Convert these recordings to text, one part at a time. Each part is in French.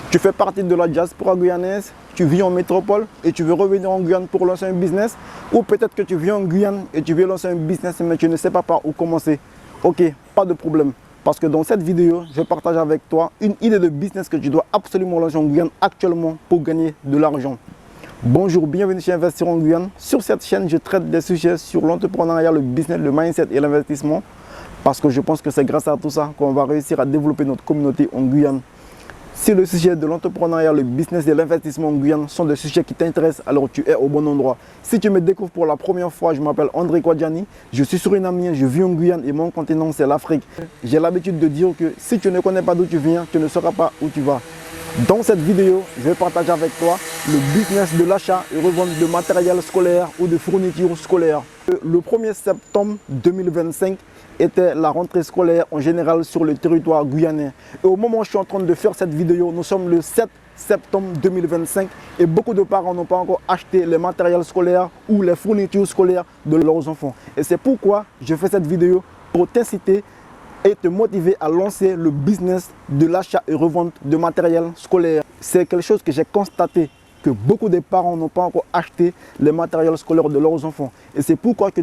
Tu fais partie de la diaspora guyanaise, tu vis en métropole et tu veux revenir en Guyane pour lancer un business. Ou peut-être que tu vis en Guyane et tu veux lancer un business mais tu ne sais pas par où commencer. Ok, pas de problème. Parce que dans cette vidéo, je partage avec toi une idée de business que tu dois absolument lancer en Guyane actuellement pour gagner de l'argent. Bonjour, bienvenue chez Investir en Guyane. Sur cette chaîne, je traite des sujets sur l'entrepreneuriat, le business, le mindset et l'investissement. Parce que je pense que c'est grâce à tout ça qu'on va réussir à développer notre communauté en Guyane. Si le sujet de l'entrepreneuriat, le business et l'investissement en Guyane sont des sujets qui t'intéressent, alors tu es au bon endroit. Si tu me découvres pour la première fois, je m'appelle André Kwadjani, je suis surinamien, je vis en Guyane et mon continent c'est l'Afrique. J'ai l'habitude de dire que si tu ne connais pas d'où tu viens, tu ne sauras pas où tu vas. Dans cette vidéo, je vais partager avec toi le business de l'achat et revente de matériel scolaire ou de fournitures scolaires. Le 1er septembre 2025 était la rentrée scolaire en général sur le territoire guyanais. Et au moment où je suis en train de faire cette vidéo, nous sommes le 7 septembre 2025 et beaucoup de parents n'ont pas encore acheté les matériels scolaires ou les fournitures scolaires de leurs enfants. Et c'est pourquoi je fais cette vidéo pour t'inciter et te motiver à lancer le business de l'achat et revente de matériel scolaire. C'est quelque chose que j'ai constaté, que beaucoup de parents n'ont pas encore acheté les matériels scolaires de leurs enfants. Et c'est pourquoi tu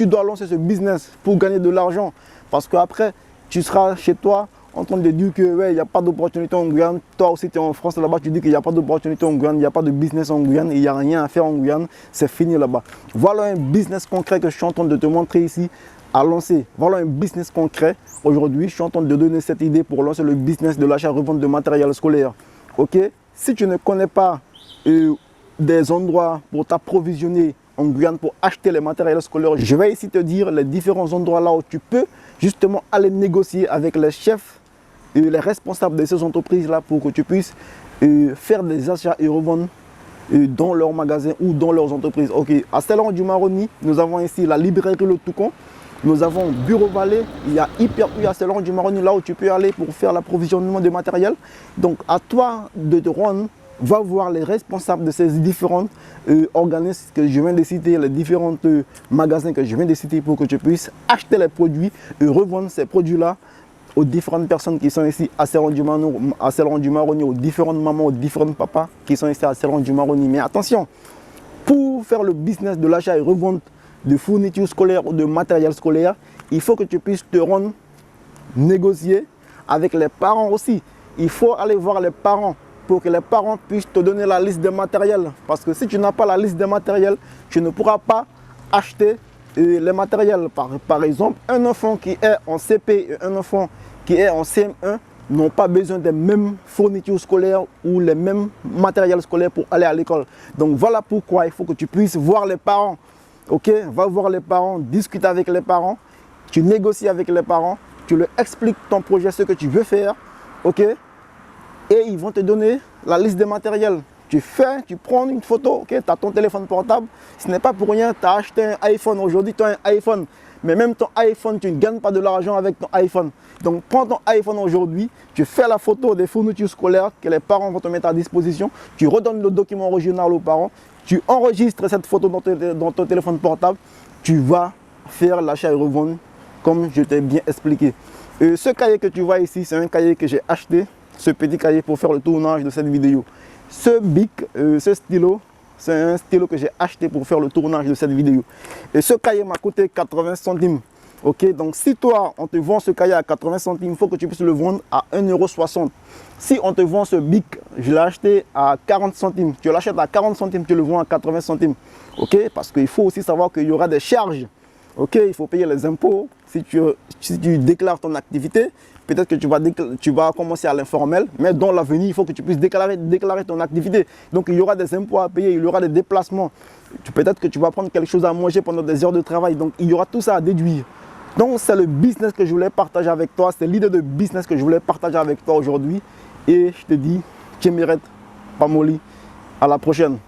dois lancer ce business pour gagner de l'argent. Parce qu'après, tu seras chez toi en train de dire que ouais, il n'y a pas d'opportunité en Guyane. Toi aussi, tu es en France là-bas, tu dis qu'il n'y a pas d'opportunité en Guyane, il n'y a pas de business en Guyane, il n'y a rien à faire en Guyane, c'est fini là-bas. Voilà un business concret que je suis en train de te montrer ici à lancer. Voilà un business concret. Aujourd'hui, je suis en train de donner cette idée pour lancer le business de l'achat-revente de matériel scolaire. Ok? Si tu ne connais pas des endroits pour t'approvisionner en Guyane pour acheter les matériels scolaires, je vais ici te dire les différents endroits là où tu peux justement aller négocier avec les chefs et les responsables de ces entreprises là pour que tu puisses faire des achats et revendre dans leurs magasins ou dans leurs entreprises. Ok, à Selon-du-Maroni, nous avons ici la librairie Le Toucan. Nous avons Bureau Vallée, il y a Hyper U à Selon-du-Maroni là où tu peux aller pour faire l'approvisionnement de matériel. Donc à toi de te rendre, va voir les responsables de ces différents organismes que je viens de citer, les différents magasins que je viens de citer pour que tu puisses acheter les produits et revendre ces produits-là aux différentes personnes qui sont ici à Selon-du-Maroni, aux différentes mamans, aux différents papas qui sont ici à Selon-du-Maroni. Mais attention, pour faire le business de l'achat et revente de fournitures scolaires ou de matériel scolaire, il faut que tu puisses te rendre négocier avec les parents aussi. Il faut aller voir les parents pour que les parents puissent te donner la liste des matériels. Parce que si tu n'as pas la liste des matériels, tu ne pourras pas acheter les matériels. Par exemple, un enfant qui est en CP et un enfant qui est en CM1 n'ont pas besoin des mêmes fournitures scolaires ou les mêmes matériels scolaires pour aller à l'école. Donc voilà pourquoi il faut que tu puisses voir les parents. Ok, va voir les parents, discute avec les parents, tu négocies avec les parents, tu leur expliques ton projet, ce que tu veux faire. Ok, et ils vont te donner la liste des matériels. Tu prends une photo, ok, tu as ton téléphone portable. Ce n'est pas pour rien, tu as acheté un iPhone. Aujourd'hui, tu as un iPhone. Mais même ton iPhone, tu ne gagnes pas de l'argent avec ton iPhone. Donc, prends ton iPhone aujourd'hui, tu fais la photo des fournitures scolaires que les parents vont te mettre à disposition. Tu redonnes le document original aux parents. Tu enregistres cette photo dans ton téléphone portable. Tu vas faire l'achat et revente comme je t'ai bien expliqué. Ce cahier que tu vois ici, c'est un cahier que j'ai acheté. Ce petit cahier pour faire le tournage de cette vidéo. Ce bic, ce stylo, c'est un stylo que j'ai acheté pour faire le tournage de cette vidéo. Et ce cahier m'a coûté 80 centimes. Ok, donc si toi, on te vend ce cahier à 80 centimes, il faut que tu puisses le vendre à 1,60 €. Si on te vend ce bic, je l'ai acheté à 40 centimes. Tu l'achètes à 40 centimes, tu le vends à 80 centimes. Ok, parce qu'il faut aussi savoir qu'il y aura des charges. Ok, il faut payer les impôts. Si tu déclares ton activité, peut-être que tu vas commencer à l'informel, mais dans l'avenir, il faut que tu puisses déclarer ton activité. Donc, il y aura des impôts à payer, il y aura des déplacements. Peut-être que tu vas prendre quelque chose à manger pendant des heures de travail. Donc, il y aura tout ça à déduire. Donc, c'est le business que je voulais partager avec toi. C'est l'idée de business que je voulais partager avec toi aujourd'hui. Et je te dis, Tchemirette Pamoli, à la prochaine.